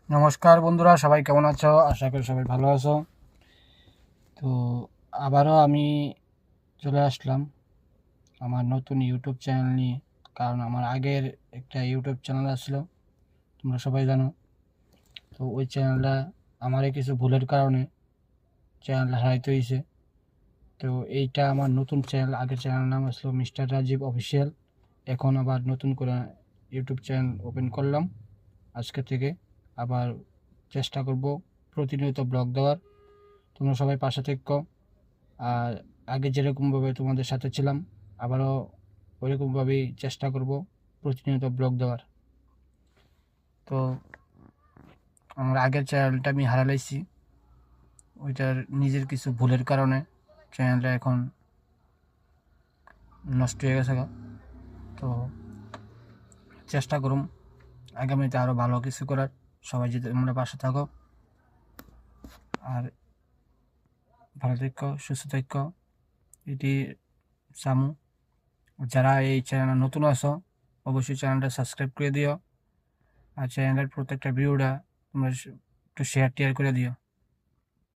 নমস্কার বন্ধুরা, সবাই কেমন আছো? আশা করি সবাই ভালো আছো। তো আবারও আমি চলে আসলাম আমার নতুন ইউটিউব চ্যানেল নিয়ে। কারণ আমার আগের একটা ইউটিউব চ্যানেল আসলো, তোমরা সবাই জানো। তো ওই চ্যানেলটা আমারই কিছু ভুলের কারণে চ্যানেলটা হারাইতে হয়েছে। তো এইটা আমার নতুন চ্যানেল। আগের চ্যানেলের নাম আসলো মিস্টার রাজীব অফিসিয়াল। এখন আবার নতুন করে ইউটিউব চ্যানেল ওপেন করলাম। আজকে থেকে আবার চেষ্টা করব প্রতিনিয়ত ব্লগ দেওয়ার। তোমরা সবাই পাশে থেকো। আর আগে যেরকমভাবে তোমাদের সাথে ছিলাম, আবারও ওইরকমভাবেই চেষ্টা করব প্রতিনিয়ত ব্লগ দেওয়ার। তো আমার আগের চ্যানেলটা আমি হারালাইছি, ওইটার নিজের কিছু ভুলের কারণে চ্যানেলটা এখন নষ্ট হয়ে গেছে। তো চেষ্টা করুম আগামীতে আরও ভালো কিছু করার। সবাই যদি তোমরা পাশে থাকো, আর ভালো থেকো, সুস্থ থেকো, এটি চামু। যারা এই চ্যানেলে নতুন আছো, অবশ্যই চ্যানেলটা সাবস্ক্রাইব করে দিও। আর চ্যানেলের প্রত্যেকটা ভিডিওটা তোমরা একটু শেয়ার টেয়ার করে দিও।